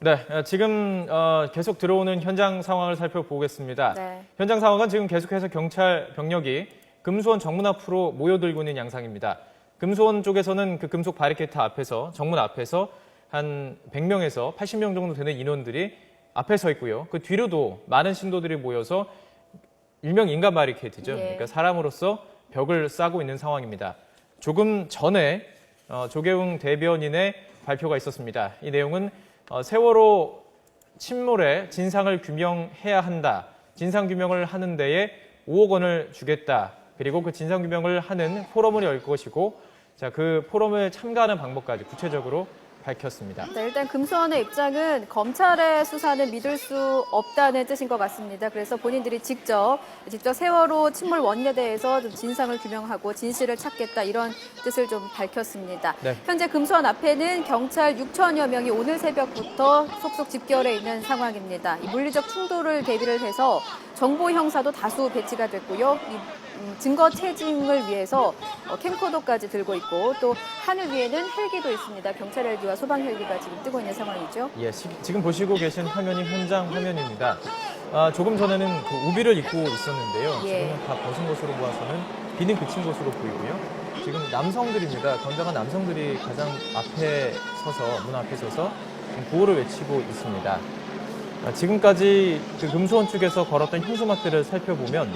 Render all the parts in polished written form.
네, 지금 계속 들어오는 현장 상황을 살펴보겠습니다. 네. 현장 상황은 지금 계속해서 경찰 병력이 금수원 정문 앞으로 모여들고 있는 양상입니다. 금수원 쪽에서는 그 금속 바리케이트 앞에서, 정문 앞에서 한 100명에서 80명 정도 되는 인원들이 앞에 서 있고요. 그 뒤로도 많은 신도들이 모여서 일명 인간 바리케이트죠. 예. 그러니까 사람으로서 벽을 싸고 있는 상황입니다. 조금 전에 조계웅 대변인의 발표가 있었습니다. 이 내용은 세월호 침몰의 진상을 규명해야 한다. 진상 규명을 하는 데에 5억 원을 주겠다. 그리고 그 진상 규명을 하는 포럼을 열 것이고, 자, 그 포럼에 참가하는 방법까지 구체적으로 밝혔습니다. 네, 일단 금수원의 입장은 검찰의 수사는 믿을 수 없다는 뜻인 것 같습니다. 그래서 본인들이 직접 세월호 침몰 원인에 대해서 좀 진상을 규명하고 진실을 찾겠다 이런 뜻을 좀 밝혔습니다. 네. 현재 금수원 앞에는 경찰 6천여 명이 오늘 새벽부터 속속 집결해 있는 상황입니다. 이 물리적 충돌을 대비를 해서 정보 형사도 다수 배치가 됐고요. 증거 채증을 위해서 캠코더까지 들고 있고 또 하늘 위에는 헬기도 있습니다. 경찰 헬기와 소방 헬기가 지금 뜨고 있는 상황이죠. 예, 지금 보시고 계신 화면이 현장 화면입니다. 조금 전에는 그 우비를 입고 있었는데요. 예. 지금은 다 벗은 것으로 보아서는 비는 그친 것으로 보이고요. 지금 남성들입니다. 건장한 남성들이 가장 앞에 서서, 문 앞에 서서 구호를 외치고 있습니다. 지금까지 그 금수원 측에서 걸었던 현수막들을 살펴보면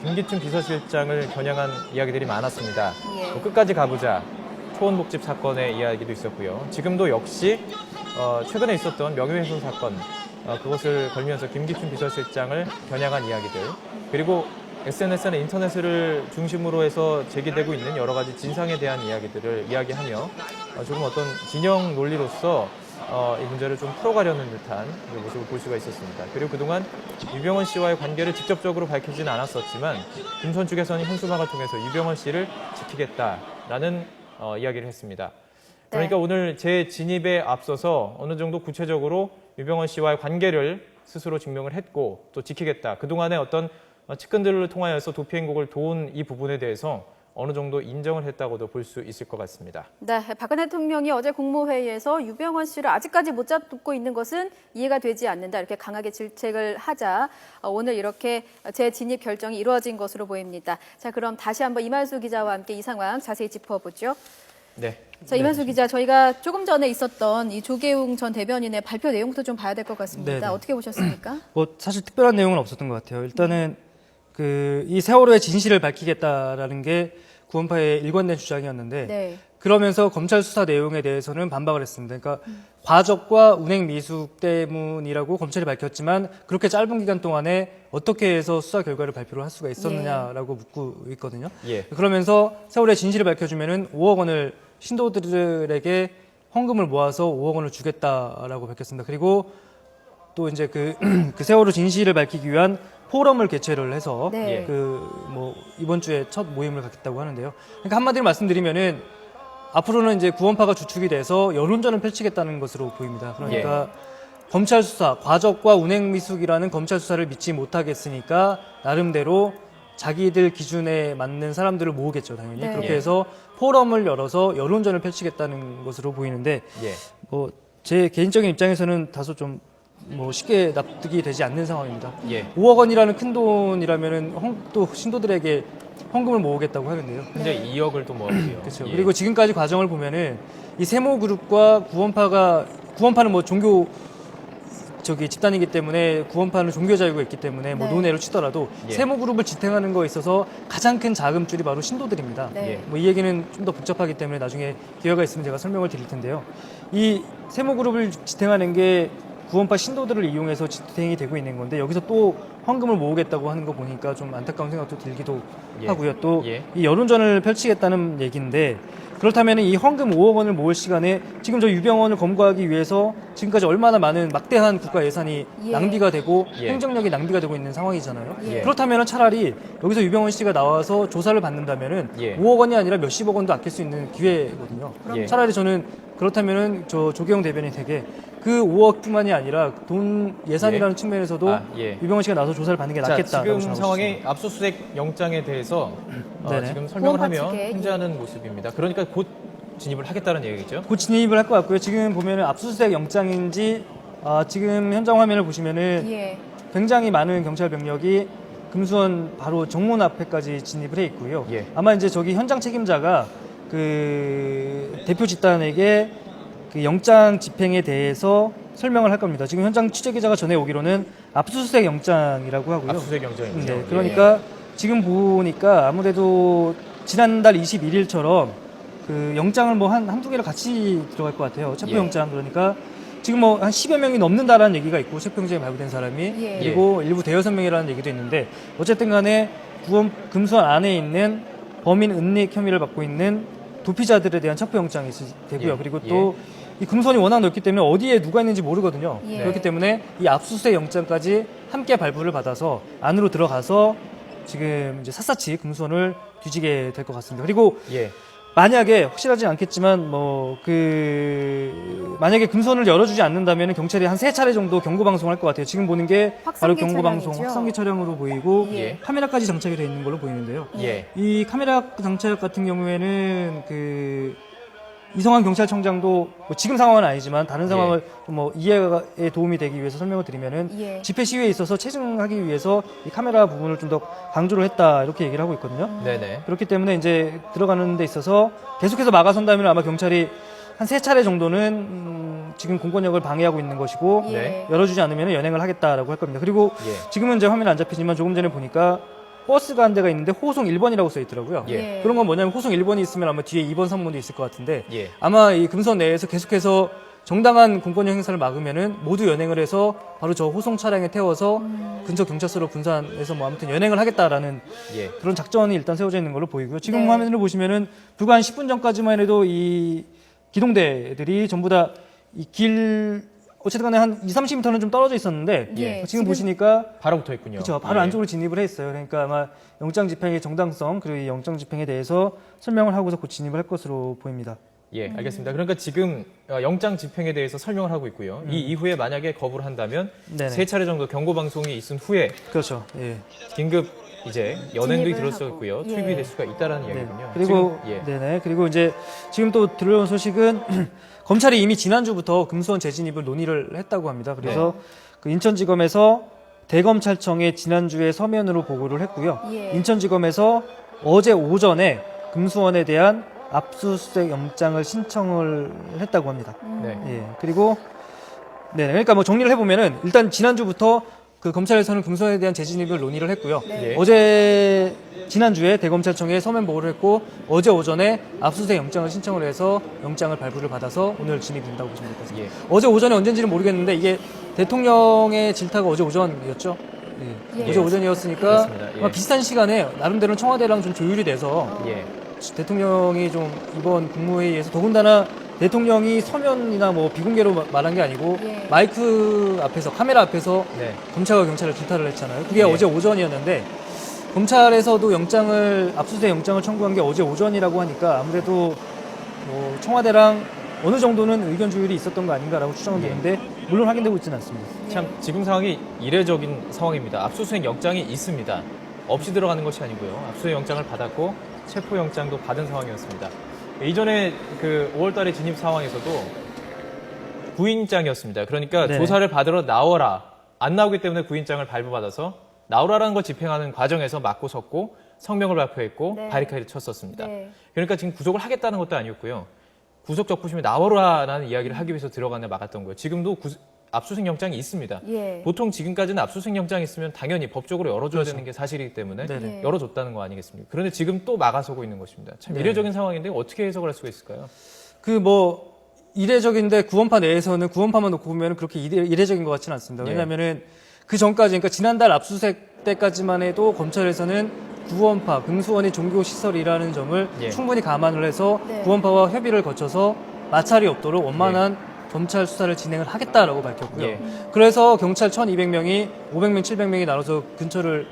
김기춘 비서실장을 겨냥한 이야기들이 많았습니다. 예. 끝까지 가보자. 초원복집 사건의 이야기도 있었고요. 지금도 역시 최근에 있었던 명예훼손 사건, 그것을 걸면서 김기춘 비서실장을 겨냥한 이야기들, 그리고 SNS나 인터넷을 중심으로 해서 제기되고 있는 여러 가지 진상에 대한 이야기들을 이야기하며 조금 어떤 진영 논리로서 이 문제를 좀 풀어가려는 듯한 모습을 볼 수가 있었습니다. 그리고 그동안 유병헌 씨와의 관계를 직접적으로 밝히지는 않았었지만 김선 측에서는 현수막을 통해서 유병헌 씨를 지키겠다라는 이야기를 했습니다. 그러니까 네. 오늘 제 진입에 앞서서 어느 정도 구체적으로 유병헌 씨와의 관계를 스스로 증명을 했고 또 지키겠다. 그동안의 어떤 측근들을 통하여서 도피 행곡을 도운 이 부분에 대해서 어느 정도 인정을 했다고도 볼 수 있을 것 같습니다. 네, 박근혜 대통령이 어제 국무회의에서 유병헌 씨를 아직까지 못 잡고 있는 것은 이해가 되지 않는다. 이렇게 강하게 질책을 하자 오늘 이렇게 재진입 결정이 이루어진 것으로 보입니다. 자, 그럼 다시 한번 이만수 기자와 함께 이 상황 자세히 짚어보죠. 네. 자, 이만수 기자, 저희가 조금 전에 있었던 이 조계웅 전 대변인의 발표 내용부터 좀 봐야 될 것 같습니다. 네네. 어떻게 보셨습니까? 사실 특별한 내용은 없었던 것 같아요. 일단은 이 세월호의 진실을 밝히겠다라는 게 구원파의 일관된 주장이었는데 네. 그러면서 검찰 수사 내용에 대해서는 반박을 했습니다. 그러니까 과적과 운행 미숙 때문이라고 검찰이 밝혔지만 그렇게 짧은 기간 동안에 어떻게 해서 수사 결과를 발표를 할 수가 있었느냐라고 묻고 있거든요. 예. 그러면서 세월의 진실을 밝혀주면은 5억 원을 신도들에게 헌금을 모아서 5억 원을 주겠다라고 밝혔습니다. 그리고 또 이제 그 세월호 진실을 밝히기 위한 포럼을 개최를 해서 네. 이번 주에 첫 모임을 갖겠다고 하는데요. 그러니까 한마디로 말씀드리면은 앞으로는 이제 구원파가 주축이 돼서 여론전을 펼치겠다는 것으로 보입니다. 그러니까 검찰 수사, 과적과 운행 미숙이라는 검찰 수사를 믿지 못하겠으니까 나름대로 자기들 기준에 맞는 사람들을 모으겠죠, 당연히. 네. 그렇게 해서 포럼을 열어서 여론전을 펼치겠다는 것으로 보이는데 예. 제 개인적인 입장에서는 다소 좀 쉽게 납득이 되지 않는 상황입니다. 예. 5억 원이라는 큰 돈이라면은 또 신도들에게 헌금을 모으겠다고 하는데요. 현재 2억을 또 모았고요. 그렇죠. 예. 그리고 지금까지 과정을 보면은 이 세모그룹과 구원파는 종교 집단이기 때문에 구원파는 종교 자유가 있기 때문에 네. 논외로 치더라도 예. 세모그룹을 지탱하는 거에 있어서 가장 큰 자금줄이 바로 신도들입니다. 네. 예. 이 얘기는 좀 더 복잡하기 때문에 나중에 기회가 있으면 제가 설명을 드릴 텐데요. 이 세모그룹을 지탱하는 게 구원파 신도들을 이용해서 지탱이 되고 있는 건데 여기서 또 헌금을 모으겠다고 하는 거 보니까 좀 안타까운 생각도 들기도 예. 하고요. 또 예. 이 여론전을 펼치겠다는 얘기인데 그렇다면 이 헌금 5억 원을 모을 시간에 지금 저 유병헌을 검거하기 위해서 지금까지 얼마나 많은 막대한 국가 예산이 예. 낭비가 되고 예. 행정력이 낭비가 되고 있는 상황이잖아요. 예. 그렇다면 차라리 여기서 유병헌 씨가 나와서 조사를 받는다면은 예. 5억 원이 아니라 몇십억 원도 아낄 수 있는 기회거든요. 예. 차라리 저는 그렇다면은 조계용 대변인에게 그 5억뿐만이 아니라 돈 예산이라는 예. 측면에서도 예. 유병헌 씨가 나서 조사를 받는 게 낫겠다. 지금 상황이 압수수색 영장에 대해서 네네. 지금 설명을 구원파 하며 측에, 행자하는 모습입니다. 그러니까 곧 진입을 하겠다는 얘기죠. 곧 진입을 할 것 같고요. 지금 보면은 압수수색 영장인지 지금 현장 화면을 보시면은 예. 굉장히 많은 경찰 병력이 금수원 바로 정문 앞에까지 진입을 해 있고요. 예. 아마 이제 저기 현장 책임자가 그 대표 집단에게 그 영장 집행에 대해서 설명을 할 겁니다. 지금 현장 취재 기자가 전해 오기로는 압수수색 영장이라고 하고요. 압수수색 영장이죠. 네, 그러니까 지금 보니까 아무래도 지난달 21일처럼 그 영장을 뭐 한두 개를 같이 들어갈 것 같아요. 체포영장. 그러니까 지금 뭐 한 10여 명이 넘는다라는 얘기가 있고, 체포영장이 발부된 사람이. 예. 그리고 일부 대여섯 명이라는 얘기도 있는데, 어쨌든 간에 금수원 안에 있는 범인 은닉 혐의를 받고 있는 도피자들에 대한 체포영장이 되고요. 예. 그리고 또 이 금수원이 워낙 넓기 때문에 어디에 누가 있는지 모르거든요. 예. 그렇기 때문에 이 압수수색 영장까지 함께 발부를 받아서 안으로 들어가서 지금 이제 샅샅이 금수원을 뒤지게 될 것 같습니다. 그리고 예. 만약에 확실하진 않겠지만 만약에 금수원을 열어주지 않는다면 경찰이 한 3차례 정도 경고 방송을 할 것 같아요. 지금 보는 게 바로 확성기 경고 방송, 차량이죠. 확성기 차량으로 보이고 예. 카메라까지 장착이 되어 있는 걸로 보이는데요. 예. 이 카메라 장착 같은 경우에는 이성환 경찰청장도 뭐 지금 상황은 아니지만 다른 상황을 좀 뭐 이해에 도움이 되기 위해서 설명을 드리면은 예. 집회 시위에 있어서 체증하기 위해서 이 카메라 부분을 좀 더 강조를 했다 이렇게 얘기를 하고 있거든요. 네네. 그렇기 때문에 이제 들어가는 데 있어서 계속해서 막아선다면 아마 경찰이 한 3차례 정도는 지금 공권력을 방해하고 있는 것이고 예. 네. 열어주지 않으면 연행을 하겠다라고 할 겁니다. 그리고 예. 지금은 이제 화면에 안 잡히지만 조금 전에 보니까 버스가 한 대가 있는데 호송 1번이라고 써 있더라고요. 예. 그런 건 뭐냐면 호송 1번이 있으면 아마 뒤에 2번, 3번도 있을 것 같은데 예. 아마 이 금선 내에서 계속해서 정당한 공권력 행사를 막으면은 모두 연행을 해서 바로 저 호송 차량에 태워서 근처 경찰서로 분산해서 뭐 아무튼 연행을 하겠다라는 예. 그런 작전이 일단 세워져 있는 걸로 보이고요. 지금 네. 화면을 보시면은 불과 한 10분 전까지만 해도 이 기동대들이 전부 다 이 어쨌든 간에 한 20-30m는 좀 떨어져 있었는데 예. 지금 보시니까 바로 붙어 있군요. 그렇죠. 바로 예. 안쪽으로 진입을 했어요. 그러니까 아마 영장 집행의 정당성 그리고 이 영장 집행에 대해서 설명을 하고서 곧 진입을 할 것으로 보입니다. 예, 알겠습니다. 그러니까 지금 영장 집행에 대해서 설명을 하고 있고요. 이 이후에 만약에 거부를 한다면 네네. 3차례 정도 경고 방송이 있은 후에 그렇죠. 예. 긴급 이제 연행도 진입을 들을 수 하고. 있고요. 예. 투입이 될 수가 있다라는 네. 이야기군요. 그리고 지금, 예. 네네. 그리고 이제 지금 또 들어온 소식은 검찰이 이미 지난주부터 금수원 재진입을 논의를 했다고 합니다. 그래서 그 인천지검에서 대검찰청에 지난주에 서면으로 보고를 했고요. 예. 인천지검에서 어제 오전에 금수원에 대한 압수수색 영장을 신청을 했다고 합니다. 네. 예. 그리고 네, 그러니까 뭐 정리를 해보면은 일단 지난주부터 그 검찰에서는 금수원에 대한 재진입을 논의를 했고요. 네. 어제 지난주에 대검찰청에 서면 보고를 했고 어제 오전에 압수수색 영장을 신청을 해서 영장을 발부를 받아서 오늘 진입이 된다고 보시면 될 것 같습니다. 예. 어제 오전에 언젠지는 모르겠는데 이게 대통령의 질타가 어제 오전이었죠. 예. 예. 어제 오전이었으니까 그렇습니다. 예. 아마 비슷한 시간에 나름대로 청와대랑 좀 조율이 돼서 예. 대통령이 좀 이번 국무회의에서 더군다나 대통령이 서면이나 뭐 비공개로 말한 게 아니고 예. 마이크 앞에서 카메라 앞에서 네. 검찰과 경찰을 질타를 했잖아요. 그게 예. 어제 오전이었는데 검찰에서도 압수수색 영장을 청구한 게 어제 오전이라고 하니까 아무래도 뭐 청와대랑 어느 정도는 의견 조율이 있었던 거 아닌가라고 추정은 예. 되는데 물론 확인되고 있지는 않습니다. 참 지금 상황이 이례적인 상황입니다. 압수수색 영장이 있습니다. 없이 들어가는 것이 아니고요. 압수수색 영장을 받았고 체포 영장도 받은 상황이었습니다. 이전에 그 5월달에 진입 상황에서도 구인장이었습니다. 그러니까 네. 조사를 받으러 나와라. 안 나오기 때문에 구인장을 발부받아서 나오라라는 걸 집행하는 과정에서 맞고 섰고 성명을 발표했고 네. 바리카드를 쳤었습니다. 네. 그러니까 지금 구속을 하겠다는 것도 아니었고요. 구속 적부심에 나와라라는 이야기를 하기 위해서 들어가는 막았던 거예요. 지금도 압수수색 영장이 있습니다. 예. 보통 지금까지는 압수수색 영장이 있으면 당연히 법적으로 열어줘야 되는 게 사실이기 때문에 네네. 예. 열어줬다는 거 아니겠습니까? 그런데 지금 또 막아서고 있는 것입니다. 참 네. 이례적인 상황인데 어떻게 해석을 할 수가 있을까요? 그 뭐 이례적인데 구원파 내에서는 구원파만 놓고 보면 그렇게 이례적인 것 같지는 않습니다. 예. 왜냐하면은 그 전까지 그러니까 지난달 압수수색 때까지만 해도 검찰에서는 구원파, 금수원이 종교 시설이라는 점을 예. 충분히 감안을 해서 네. 구원파와 협의를 거쳐서 마찰이 없도록 원만한 검찰 수사를 진행을 하겠다라고 밝혔고요. 예. 그래서 경찰 1,200명이 500명, 700명이 나눠서 근처를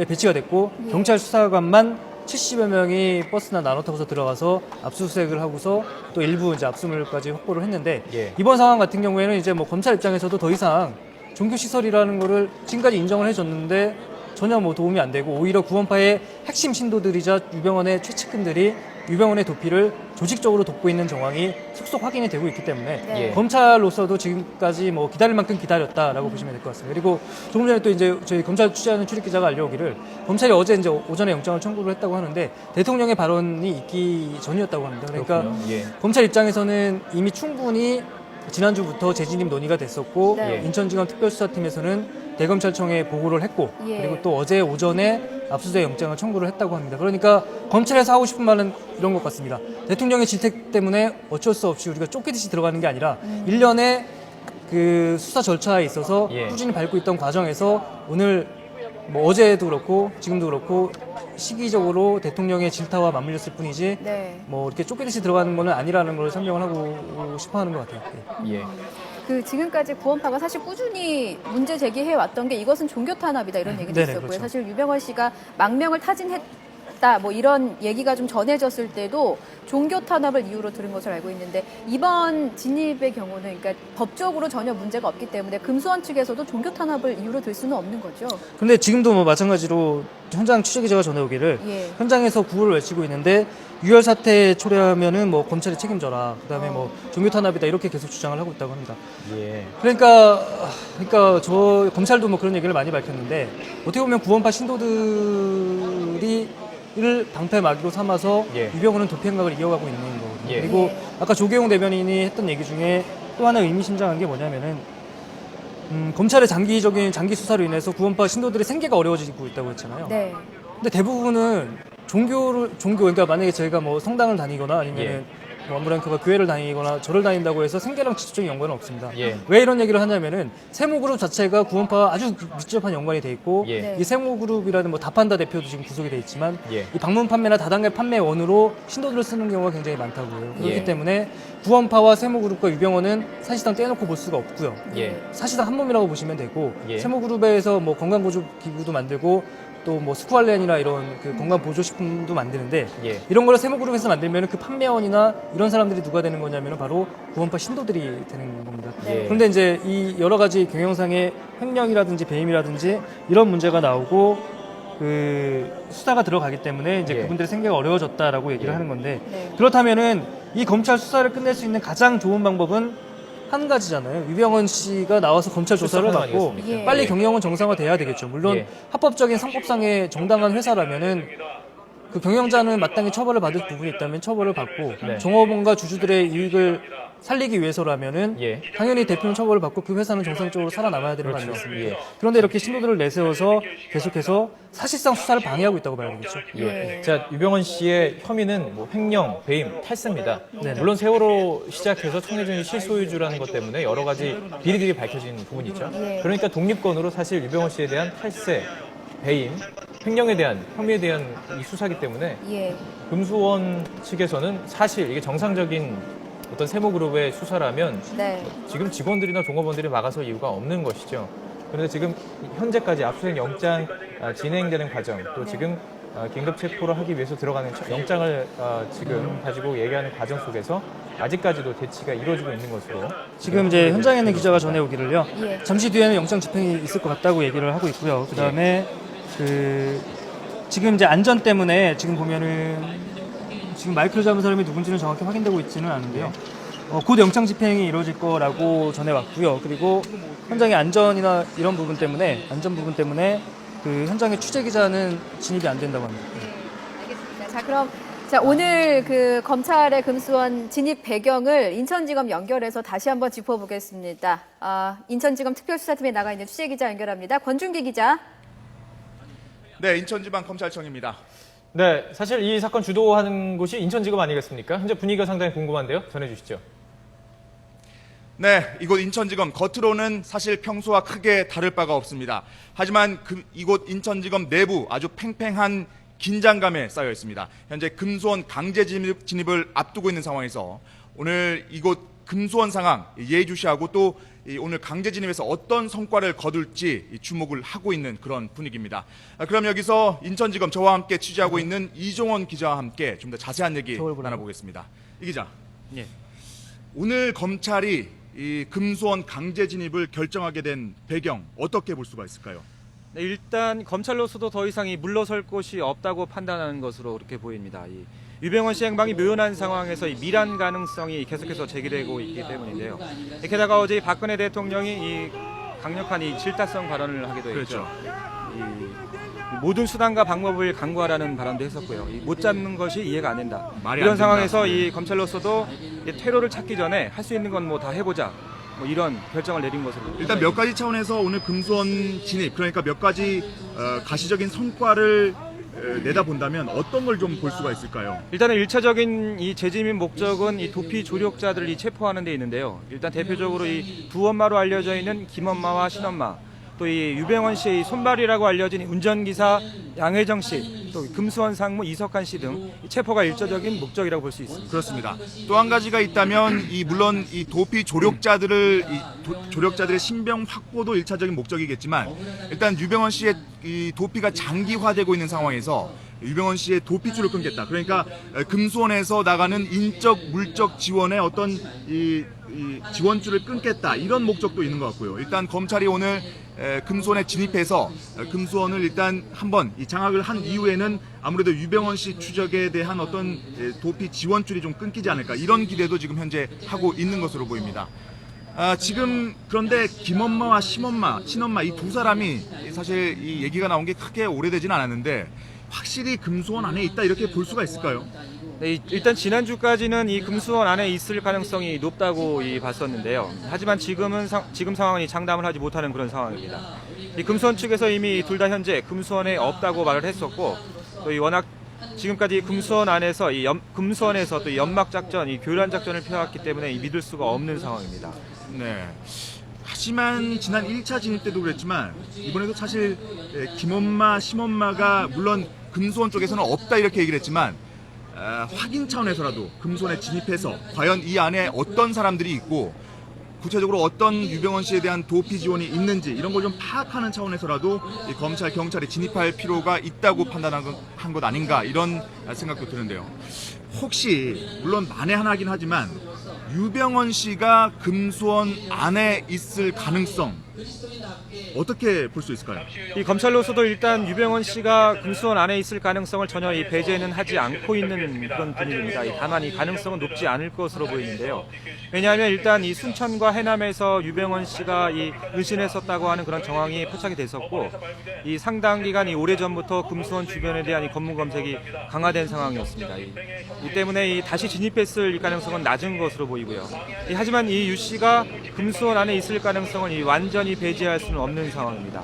배치가 됐고 예. 경찰 수사관만 70여 명이 버스나 나눠 타고서 들어가서 압수수색을 하고서 또 일부 이제 압수물까지 확보를 했는데 예. 이번 상황 같은 경우에는 이제 뭐 검찰 입장에서도 더 이상 종교 시설이라는 거를 지금까지 인정을 해줬는데 전혀 뭐 도움이 안 되고 오히려 구원파의 핵심 신도들이자 유병원의 최측근들이 유병헌의 도피를 조직적으로 돕고 있는 정황이 속속 확인이 되고 있기 때문에 네. 검찰로서도 지금까지 뭐 기다릴 만큼 기다렸다라고 보시면 될 것 같습니다. 그리고 조금 전에 또 이제 저희 검찰 취재하는 출입 기자가 알려오기를 검찰이 어제 이제 오전에 영장을 청구를 했다고 하는데 대통령의 발언이 있기 전이었다고 합니다. 그러니까 그렇군요. 예. 검찰 입장에서는 이미 충분히 지난주부터 재진입 논의가 됐었고 네. 인천지검 특별수사팀에서는 대검찰청에 보고를 했고 예. 그리고 또 어제 오전에 압수수색 영장을 청구를 했다고 합니다. 그러니까 검찰에서 하고 싶은 말은 이런 것 같습니다. 대통령의 질책 때문에 어쩔 수 없이 우리가 쫓기듯이 들어가는 게 아니라 일련의 그 수사 절차에 있어서 예. 꾸준히 밟고 있던 과정에서 오늘 뭐 어제도 그렇고 지금도 그렇고 시기적으로 대통령의 질타와 맞물렸을 뿐이지 네. 뭐 이렇게 쫓기듯이 들어가는 거는 아니라는 걸 설명을 하고 싶어 하는 것 같아요. 네. 예. 그 지금까지 구원파가 사실 꾸준히 문제 제기해 왔던 게 이것은 종교 탄압이다 이런 얘기도 네네, 있었고요. 그렇죠. 사실 유병헌 씨가 망명을 타진했다 뭐 이런 얘기가 좀 전해졌을 때도 종교 탄압을 이유로 들은 것을 알고 있는데 이번 진입의 경우는 그러니까 법적으로 전혀 문제가 없기 때문에 금수원 측에서도 종교 탄압을 이유로 들 수는 없는 거죠. 근데 지금도 뭐 마찬가지로 현장 취재 기자가 전해오기를 예. 현장에서 구호를 외치고 있는데 유혈 사태 초래하면은 뭐 검찰이 책임져라. 그다음에 뭐 종교 탄압이다 이렇게 계속 주장을 하고 있다고 합니다. 예. 그러니까 저 검찰도 뭐 그런 얘기를 많이 밝혔는데 어떻게 보면 구원파 신도들이 를 방패막이로 삼아서 예. 유병헌은 도피 행각을 이어가고 있는 거거든요. 예. 그리고 예. 아까 조계용 대변인이 했던 얘기 중에 또 하나 의미심장한 게 뭐냐면은 검찰의 장기 수사로 인해서 구원파 신도들의 생계가 어려워지고 있다고 했잖아요. 네. 근데 대부분은 종교 그러니까 만약에 저희가 뭐 성당을 다니거나 아니면은 뭐 아무랭크가 교회를 다니거나 절을 다닌다고 해서 생계랑 직접적인 연관은 없습니다. 예. 왜 이런 얘기를 하냐면은 세모그룹 자체가 구원파와 아주 밀접한 연관이 돼 있고 예. 네. 이 세모그룹이라는 뭐 다판다 대표도 지금 구속이 돼 있지만 예. 이 방문 판매나 다단계 판매원으로 신도들을 쓰는 경우가 굉장히 많다고요. 그렇기 예. 때문에 구원파와 세모그룹과 유병헌은 사실상 떼놓고 볼 수가 없고요. 예. 사실상 한 몸이라고 보시면 되고 예. 세모그룹에서 뭐 건강보조 기구도 만들고 또 뭐 스쿠알렌이나 이런 그 건강보조식품도 만드는데 예. 이런 걸 세모그룹에서 만들면 그 판매원이나 이런 사람들이 누가 되는 거냐면 바로 구원파 신도들이 되는 겁니다. 예. 그런데 이제 이 여러 가지 경영상의 횡령이라든지 배임이라든지 이런 문제가 나오고 그 수사가 들어가기 때문에 이제 예. 그분들의 생계가 어려워졌다라고 얘기를 예. 하는 건데 네. 그렇다면은 이 검찰 수사를 끝낼 수 있는 가장 좋은 방법은 한 가지잖아요. 유병헌 씨가 나와서 검찰 조사를 수사 받고 아니겠습니까? 예. 빨리 경영은 정상화돼야 되겠죠. 물론 예. 합법적인 상법상의 정당한 회사라면은 그 경영자는 마땅히 처벌을 받을 부분이 있다면 처벌을 받고 네. 종업원과 주주들의 이익을 살리기 위해서라면은 예. 당연히 대표는 처벌을 받고 그 회사는 정상적으로 살아남아야 되는 거 그렇죠. 아니겠습니까? 예. 그런데 이렇게 신도들을 내세워서 계속해서 사실상 수사를 방해하고 있다고 봐야 되겠죠. 예. 자, 유병헌 씨의 혐의는 뭐 횡령, 배임, 탈세입니다. 네네. 물론 세월호 시작해서 청해준이 실소유주라는 것 때문에 여러 가지 비리들이 밝혀진 부분이 있죠. 예. 그러니까 독립건으로 사실 유병헌 씨에 대한 탈세, 배임, 횡령에 대한 혐의에 대한 이 수사기 때문에 예. 금수원 측에서는 사실 이게 정상적인 어떤 세모그룹의 수사라면 네. 지금 직원들이나 종업원들이 막아설 이유가 없는 것이죠. 그런데 지금 현재까지 압수수색 영장 진행되는 과정, 또 지금 긴급 체포를 하기 위해서 들어가는 영장을 지금 가지고 얘기하는 과정 속에서 아직까지도 대치가 이루어지고 있는 것으로 지금 이제 현장에 있는 기자가 전해오기를요. 예. 잠시 뒤에는 영장 집행이 있을 것 같다고 얘기를 하고 있고요. 그 다음에 지금 이제 안전 때문에 지금 보면은 지금 마이크를 잡은 사람이 누군지는 정확히 확인되고 있지는 않은데요. 곧 영장 집행이 이루어질 거라고 전해왔고요. 그리고 현장의 안전이나 이런 부분 때문에 안전 부분 때문에 그 현장의 취재 기자는 진입이 안 된다고 합니다. 알겠습니다. 자, 그럼 오늘 그 검찰의 금수원 진입 배경을 인천지검 연결해서 다시 한번 짚어보겠습니다. 인천지검 특별수사팀에 나가 있는 취재기자 연결합니다. 권준기 기자. 네, 인천지방검찰청입니다. 네, 사실 이 사건 주도하는 곳이 인천지검 아니겠습니까? 현재 분위기가 상당히 궁금한데요. 전해주시죠. 네, 이곳 인천지검 겉으로는 사실 평소와 크게 다를 바가 없습니다. 하지만 이곳 인천지검 내부 아주 팽팽한 긴장감에 쌓여 있습니다. 현재 금수원 강제 진입을 앞두고 있는 상황에서 오늘 이곳 금수원 상황 예의주시하고 또 오늘 강제 진입에서 어떤 성과를 거둘지 주목을 하고 있는 그런 분위기입니다. 그럼 여기서 인천지검 저와 함께 취재하고 있는 이종원 기자와 함께 좀 더 자세한 얘기 나눠보겠습니다. 이 기자, 예. 오늘 검찰이 이 금수원 강제 진입을 결정하게 된 배경 어떻게 볼 수가 있을까요? 네, 일단 검찰로서도 더 이상 물러설 곳이 없다고 판단하는 것으로 그렇게 보입니다. 유병헌 씨 행방이 묘연한 상황에서 이 밀환 가능성이 계속해서 제기되고 있기 때문인데요. 게다가 어제 박근혜 대통령이 이 강력한 이 질타성 발언을 하기도 했죠. 이 모든 수단과 방법을 강구하라는 발언도 했었고요. 못 잡는 것이 이해가 안 된다. 이런 상황에서 이 검찰로서도 이 퇴로를 찾기 전에 할 수 있는 건 뭐 다 해보자. 뭐 이런 결정을 내린 것으로 일단 몇 가지 차원에서 오늘 금수원 진입, 그러니까 몇 가지 가시적인 성과를 내다본다면 어떤 걸 좀 볼 수가 있을까요? 일단은 1차적인 이 재짐입 목적은 이 도피 조력자들을 이 체포하는 데 있는데요. 일단 대표적으로 이 두 엄마로 알려져 있는 김엄마와 신엄마, 또 이 유병헌 씨의 손발이라고 알려진 운전기사 양혜정 씨, 또 금수원 상무 이석환 씨 등 체포가 일차적인 목적이라고 볼 수 있습니다. 그렇습니다. 또 한 가지가 있다면 물론 이 도피 조력자들을 조력자들의 신병 확보도 1차적인 목적이겠지만 일단 유병헌 씨의 이 도피가 장기화되고 있는 상황에서 유병헌 씨의 도피줄을 끊겠다. 그러니까 금수원에서 나가는 인적 물적 지원의 어떤 이 지원줄을 끊겠다. 이런 목적도 있는 것 같고요. 일단 검찰이 오늘 금수원에 진입해서 금수원을 일단 한번 이 장악을 한 이후에는 아무래도 유병헌 씨 추적에 대한 어떤 도피 지원줄이 좀 끊기지 않을까, 이런 기대도 지금 현재 하고 있는 것으로 보입니다. 지금 그런데 김엄마와 신엄마 이 두 사람이 사실 이 얘기가 나온 게 크게 오래되진 않았는데 확실히 금수원 안에 있다, 이렇게 볼 수가 있을까요? 네, 일단 지난주까지는 이 금수원 안에 있을 가능성이 높다고 봤었는데요. 하지만 지금 상황이 장담을 하지 못하는 그런 상황입니다. 이 금수원 측에서 이미 둘 다 현재 금수원에 없다고 말을 했었고, 또 워낙 지금까지 금수원 안에서 금수원에서 또 연막 작전, 이 교란 작전을 펴왔기 때문에 믿을 수가 없는 상황입니다. 네. 하지만 지난 1차 진입 때도 그랬지만 이번에도 사실 김엄마, 신엄마가 물론 금수원 쪽에서는 없다 이렇게 얘기를 했지만 확인 차원에서라도 금수원에 진입해서 과연 이 안에 어떤 사람들이 있고 구체적으로 어떤 유병헌 씨에 대한 도피 지원이 있는지 이런 걸 좀 파악하는 차원에서라도 이 검찰, 경찰이 진입할 필요가 있다고 판단한 것 아닌가, 이런 생각도 드는데요. 혹시 물론 만에 하나긴 하지만 유병헌 씨가 금수원 안에 있을 가능성 어떻게 볼 수 있을까요? 이 검찰로서도 일단 유병헌 씨가 금수원 안에 있을 가능성을 전혀 배제는 하지 않고 있는 그런 분위기입니다. 다만 이 가능성은 높지 않을 것으로 보이는데요. 왜냐하면 일단 이 순천과 해남에서 유병헌 씨가 의심했었다고 하는 그런 정황이 포착이 됐었고, 이 상당 기간 오래전부터 금수원 주변에 대한 검문 검색이 강화된 상황이었습니다. 이 때문에 다시 진입했을 가능성은 낮은 것으로 보이고요. 하지만 이 유 씨가 금수원 안에 있을 가능성은 완전히 배제할 수는 없는 상황입니다.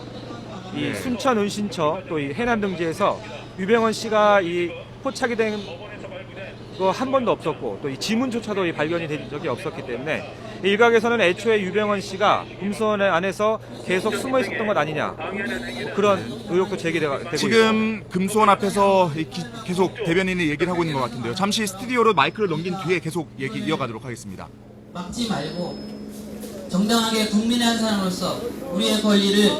이 순천 운신처 또 이 해남 등지에서 유병헌 씨가 포착이 된 거 한 번도 없었고, 또 이 지문조차도 발견이 된 적이 없었기 때문에 일각에서는 애초에 유병헌 씨가 금수원 안에서 계속 숨어 있었던 것 아니냐, 그런 의혹도 제기되고 있습니다. 지금 금수원 앞에서 계속 대변인이 얘기를 하고 있는 것 같은데요. 잠시 스튜디오로 마이크를 넘긴 뒤에 계속 얘기 이어가도록 하겠습니다. 막지 말고 정당하게 국민의 한 사람으로서 우리의 권리를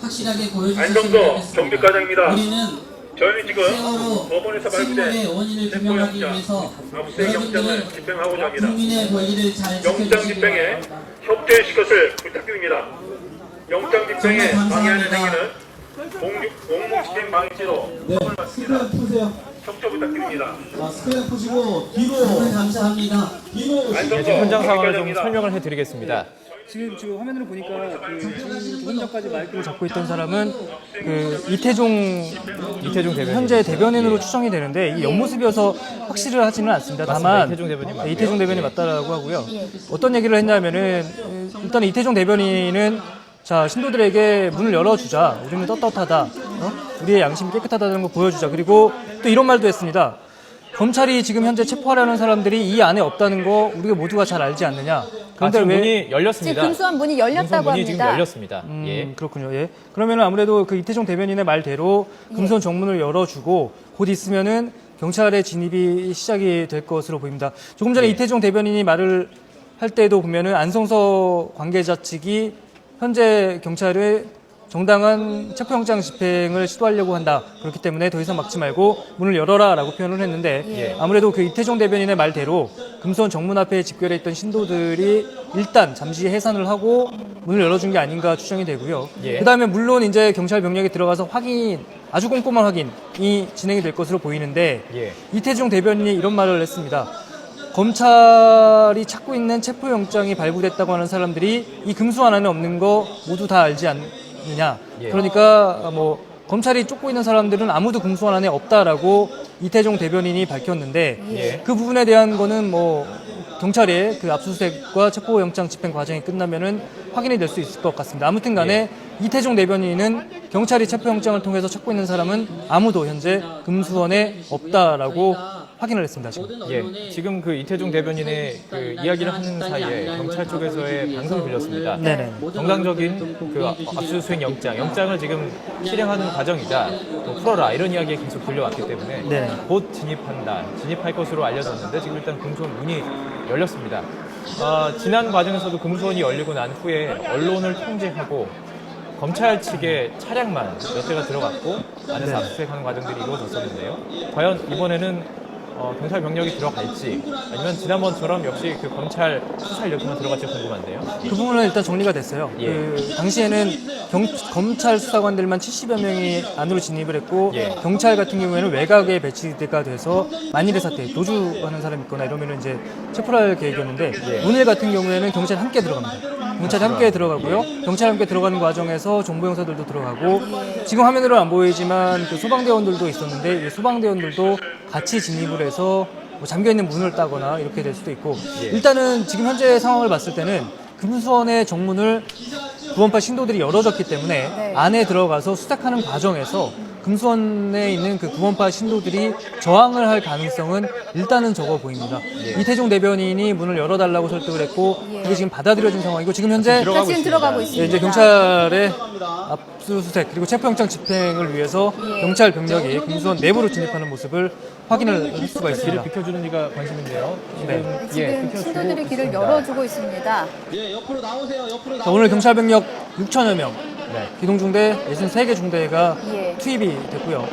확실하게 보여주셨으면 좋겠습니다. 정비과장입니다. 우리는 저희는 지금 세월호 법원에서 침몰의 발부된 원인을 규명하기 위해서 압수수색 영장을 여러분들은 집행하고자 합니다. 국민의 권리를 잘 영장 지켜주시기 집행에 바랍니다. 협조해 주실 것을 부탁드립니다. 영장 집행에 정말 방해하는 감사합니다. 행위는 공무집행 방해죄로 처벌 받습니다. 푸세요. 협조 부탁드립니다. 스크린 푸시고 뒤로 정말 감사합니다. 뒤로 네, 지금 현장 상황을 좀 설명을 해드리겠습니다. 지금 화면으로 보니까 조금 전까지 마이크를 잡고 있던 사람은 이태종 대변인. 현재 대변인으로 추정이 되는데 이 옆모습이어서 확실을 하지는 않습니다. 다만 이태종 대변인 맞고요. 이태종 대변인이 맞다라고 하고요. 어떤 얘기를 했냐면은 일단 이태종 대변인은 자, 신도들에게 문을 열어주자. 우리는 떳떳하다. 우리의 양심이 깨끗하다는 걸 보여주자. 그리고 또 이런 말도 했습니다. 검찰이 지금 현재 체포하려는 사람들이 이 안에 없다는 거 우리가 모두가 잘 알지 않느냐. 그런데 지금 왜 문이 열렸습니다. 지금 금수원 문이 열렸다고 문이 합니다. 지금 열렸습니다. 예. 그렇군요. 예. 그러면은 아무래도 그 이태종 대변인의 말대로 금수원 정문을 열어주고 곧 있으면은 경찰의 진입이 시작이 될 것으로 보입니다. 조금 전에 이태종 대변인이 말을 할 때도 보면은 안성서 관계자 측이 현재 경찰의 정당한 체포영장 집행을 시도하려고 한다. 그렇기 때문에 더 이상 막지 말고 문을 열어라라고 표현을 했는데 아무래도 그 이태종 대변인의 말대로 금수원 정문 앞에 집결해 있던 신도들이 일단 잠시 해산을 하고 문을 열어준 게 아닌가 추정이 되고요. 그다음에 물론 이제 경찰 병력이 들어가서 확인, 아주 꼼꼼한 확인이 진행이 될 것으로 보이는데 이태종 대변인이 이런 말을 했습니다. 검찰이 찾고 있는 체포영장이 발부됐다고 하는 사람들이 이 금수원 안에 없는 거 모두 다 알지 않느냐. 그러니까 뭐 검찰이 쫓고 있는 사람들은 아무도 금수원 안에 없다라고 이태종 대변인이 밝혔는데 그 부분에 대한 거는 뭐 경찰의 그 압수수색과 체포영장 집행 과정이 끝나면은 확인이 될 수 있을 것 같습니다. 아무튼 간에 이태종 대변인은 경찰이 체포영장을 통해서 찾고 있는 사람은 아무도 현재 금수원에 없다라고 확인을 했습니다. 지금. 지금 그 이태종 대변인의 그 이야기를 하는 사이에 경찰 쪽에서의 방송이 들렸습니다. 네네. 정당적인 그 압수수색 영장을 지금 실행하는 과정이다. 또 풀어라 이런 이야기가 계속 들려왔기 때문에 네. 곧 진입할 것으로 알려졌는데 지금 일단 금수원 문이 열렸습니다. 지난 과정에서도 금수원이 열리고 난 후에 언론을 통제하고 검찰 측의 차량만 몇 대가 들어갔고 안에서 압수수색하는 과정들이 이루어졌었는데요. 과연 이번에는 경찰 병력이 들어갈지 아니면 지난번처럼 역시 그 검찰 수사 인력만 들어갈지 궁금한데요. 그 부분은 일단 정리가 됐어요. 그 당시에는 검찰 수사관들만 70여 명이 안으로 진입을 했고 경찰 같은 경우에는 외곽에 배치가 돼서 만일의 사태, 도주하는 사람이 있거나 이러면 이제 체포를 할 계획이었는데 오늘 같은 경우에는 경찰이 함께 들어갑니다. 경찰이 함께 들어가고요. 경찰이 함께 들어가는 과정에서 정보용사들도 들어가고 지금 화면으로 안 보이지만 그 소방대원들도 있었는데 이 소방대원들도 같이 진입을 해서 뭐 잠겨있는 문을 따거나 이렇게 될 수도 있고 일단은 지금 현재 상황을 봤을 때는 금수원의 정문을 구원파 신도들이 열어줬기 때문에 안에 들어가서 수색하는 과정에서 금수원에 있는 그 구원파 신도들이 저항을 할 가능성은 일단은 적어 보입니다. 이태종 대변인이 문을 열어달라고 설득을 했고 그게 지금 받아들여진 상황이고 지금 현재 지금 들어가고 있습니다. 이제 경찰의 압수수색 그리고 체포영장 집행을 위해서 경찰 병력이 금수원 내부로 진입하는 모습을 확인을 할 수가 길을 있습니다. 비켜주는 이가 관심인데요. 지금 신도들이 길을 열어주고 있습니다. 예, 옆으로 나오세요. 옆으로 자, 오늘 경찰 병력 6천여 명, 네. 기동중대 63개 중대가 투입이 됐고요.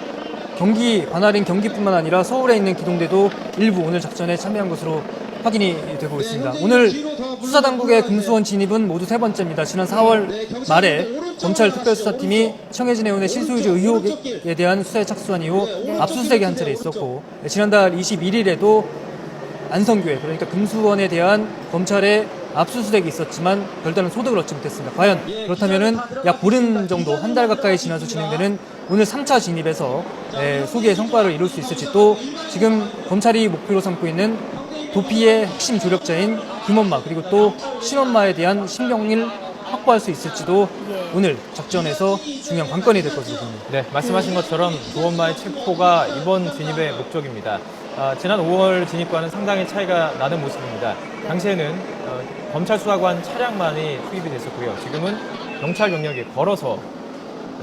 경기 관할인 경기뿐만 아니라 서울에 있는 기동대도 일부 오늘 작전에 참여한 것으로 확인이 되고 있습니다. 오늘 수사당국의 금수원 진입은 모두 세 번째입니다. 지난 4월 말에 검찰 특별수사팀이 청해진 의원의 실소유주 의혹에 대한 수사에 착수한 이후 압수수색이 한 차례 있었고 지난달 21일에도 안성교회 그러니까 금수원에 대한 검찰의 압수수색이 있었지만 별다른 소득을 얻지 못했습니다. 과연 그렇다면은 약 보름 정도 한 달 가까이 지나서 진행되는 오늘 3차 진입에서 소기의 성과를 이룰 수 있을지 또 지금 검찰이 목표로 삼고 있는 도피의 핵심 조력자인 김엄마 그리고 또 신엄마에 대한 신병을 확보할 수 있을지도 오늘 작전에서 중요한 관건이 될 것으로 보입니다. 네, 말씀하신 것처럼 구원마의 체포가 이번 진입의 목적입니다. 지난 5월 진입과는 상당히 차이가 나는 모습입니다. 당시에는 검찰 수사관 차량만이 투입이 됐었고요. 지금은 경찰 병력이 걸어서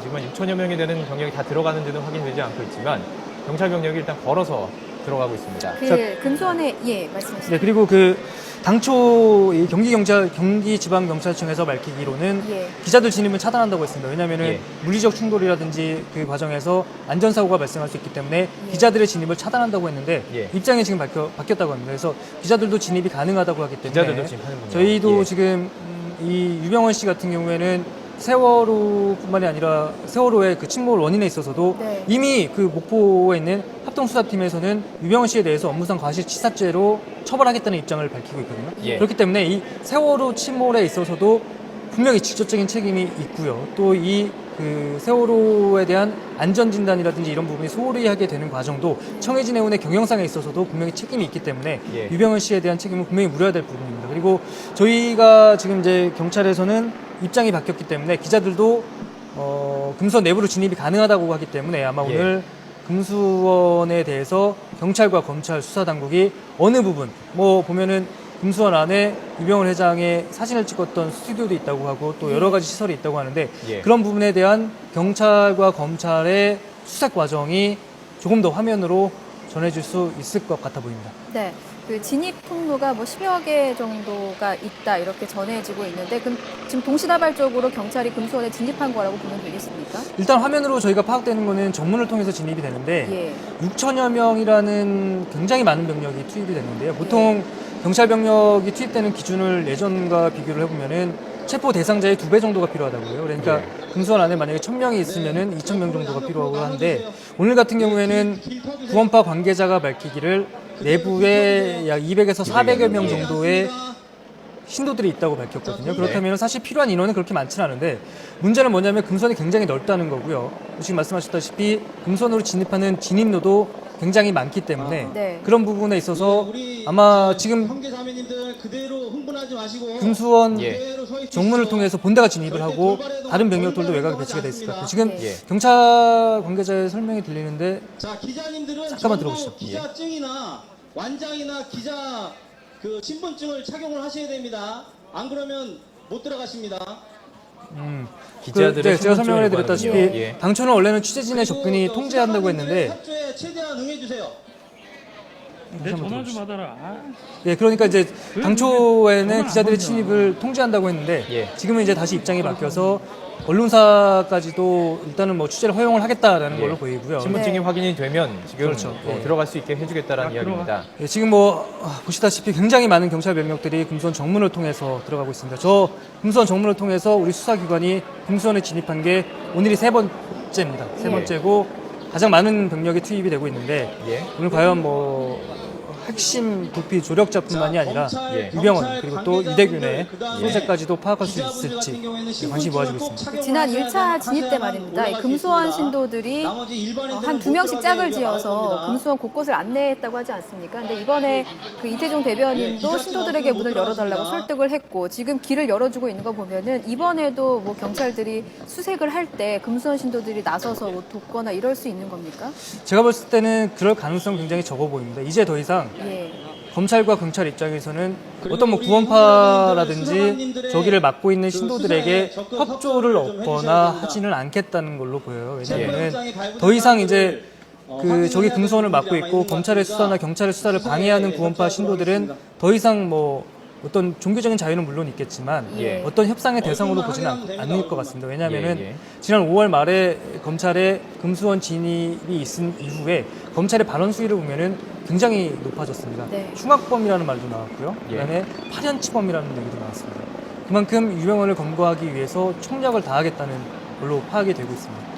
지금 한 6천여 명이 되는 병력이 다 들어가는지는 확인되지 않고 있지만 경찰 병력이 일단 걸어서 들어가고 있습니다. 그 금수원에 말씀하시죠. 네, 그리고 그 당초 이 경기지방경찰청에서 밝히기로는 기자들 진입을 차단한다고 했습니다. 왜냐하면 물리적 충돌이라든지 그 과정에서 안전사고가 발생할 수 있기 때문에 기자들의 진입을 차단한다고 했는데 입장이 지금 바뀌었다고 합니다. 그래서 기자들도 진입이 가능하다고 하기 때문에 기자들도 진입하는군요. 저희도 지금 이 유병원 씨 같은 경우에는 세월호뿐만이 아니라 세월호의 그 침몰 원인에 있어서도 이미 그 목포에 있는 합동수사팀에서는 유병원 씨에 대해서 업무상 과실치사죄로 처벌하겠다는 입장을 밝히고 있거든요. 그렇기 때문에 이 세월호 침몰에 있어서도 분명히 직접적인 책임이 있고요. 또 이 그 세월호에 대한 안전진단이라든지 이런 부분이 소홀히 하게 되는 과정도 청해진 해운의 경영상에 있어서도 분명히 책임이 있기 때문에 유병원 씨에 대한 책임은 분명히 물어야 될 부분입니다. 그리고 저희가 지금 이제 경찰에서는 입장이 바뀌었기 때문에 기자들도 금수원 내부로 진입이 가능하다고 하기 때문에 아마 오늘 금수원에 대해서 경찰과 검찰 수사당국이 어느 부분 뭐 보면은 금수원 안에 유병원 회장의 사진을 찍었던 스튜디오도 있다고 하고 또 여러 가지 시설이 있다고 하는데 그런 부분에 대한 경찰과 검찰의 수색 과정이 조금 더 화면으로 전해질 수 있을 것 같아 보입니다. 네. 그 진입 통로가 뭐 10여 개 정도가 있다 이렇게 전해지고 있는데 그럼 지금 동시다발적으로 경찰이 금수원에 진입한 거라고 보면 되겠습니까? 일단 화면으로 저희가 파악되는 거는 정문을 통해서 진입이 되는데 예. 6천여 명이라는 굉장히 많은 병력이 투입이 됐는데요. 보통 경찰 병력이 투입되는 기준을 예전과 비교를 해보면은 체포 대상자의 2배 정도가 필요하다고요. 그러니까 금수원 안에 만약에 1,000명이 있으면은 2,000명 정도가 필요하고 한데 오늘 같은 경우에는 구원파 관계자가 밝히기를 내부에 약 200에서 400여 명 정도의 신도들이 있다고 밝혔거든요. 그렇다면 사실 필요한 인원은 그렇게 많지는 않은데 문제는 뭐냐면 금수원이 굉장히 넓다는 거고요. 지금 말씀하셨다시피 금수원으로 진입하는 진입로도 굉장히 많기 때문에 네. 그런 부분에 있어서 아마 지금 형제자매님들 그대로 흥분하지 마시고 금수원 예. 정문을 통해서 본대가 진입을 하고 다른 병력들도 외곽에 배치가 돼 있을 것 같아요. 지금 예. 경찰 관계자의 설명이 들리는데 자, 기자님들은 잠깐만 전부 들어보시죠. 기자증이나 완장이나 기자 그 신분증을 착용을 하셔야 됩니다. 안 그러면 못 들어가십니다. 기자들의 제가 설명을 신분증을 해드렸다시피 요구하는군요. 예. 당초는 원래는 취재진의 접근이 그리고 또 통제한다고 사관님들의 했는데 협조에 최대한 응해주세요. 내 전화 좀 하더라. 예, 그러니까 이제 당초에는 기자들의 침입을 통제한다고 했는데 예. 지금은 이제 다시 입장이 바뀌어서 언론사까지도 일단은 뭐 취재를 허용을 하겠다라는 예. 걸로 보이고요. 신분증이 네. 확인이 되면 지금 그렇죠. 예. 들어갈 수 있게 해주겠다라는 이야기입니다. 예, 지금 뭐 보시다시피 굉장히 많은 경찰 병력들이 금수원 정문을 통해서 들어가고 있습니다. 저 금수원 정문을 통해서 우리 수사기관이 금수원에 진입한 게 오늘이 3번째입니다. 세 번째고 가장 많은 병력이 투입이 되고 있는데 예. 오늘 과연 뭐 핵심 도피 조력자뿐만이 아니라 예. 유병원 그리고 또 이대균의 소재까지도 파악할 수 있을지 관심이 모아지고 있습니다. 지난 1차 진입 때 말입니다. 이 금수원 신도들이 한 2명씩 짝을 지어서 금수원 곳곳을 안내했다고 하지 않습니까? 근데 이번에 그 이태종 대변인도 신도들에게 문을 열어달라고 설득을 했고 지금 길을 열어주고 있는 거 보면은 이번에도 뭐 경찰들이 수색을 할 때 금수원 신도들이 나서서 뭐 돕거나 이럴 수 있는 겁니까? 제가 봤을 때는 그럴 가능성 굉장히 적어 보입니다. 이제 더 이상 예. 검찰과 경찰 입장에서는 어떤 뭐 구원파라든지 저기를 맡고 있는 신도들에게 협조를 얻거나 하지는 않겠다는 걸로 보여요. 왜냐하면 더 이상 이제 그 저기 금수원을 맡고 있고 검찰의 수사나 경찰의 수사를 방해하는 구원파 신도들은 더 이상 뭐 어떤 종교적인 자유는 물론 있겠지만 예. 어떤 협상의 대상으로 보지는 않을 것 같습니다. 왜냐하면은 예, 예. 지난 5월 말에 검찰의 금수원 진입이 있은 이후에 검찰의 발언 수위를 보면은 굉장히 높아졌습니다. 네. 흉악범이라는 말도 나왔고요. 예. 그다음에 파렴치범이라는 얘기도 나왔습니다. 그만큼 유병원을 검거하기 위해서 총력을 다하겠다는 걸로 파악이 되고 있습니다.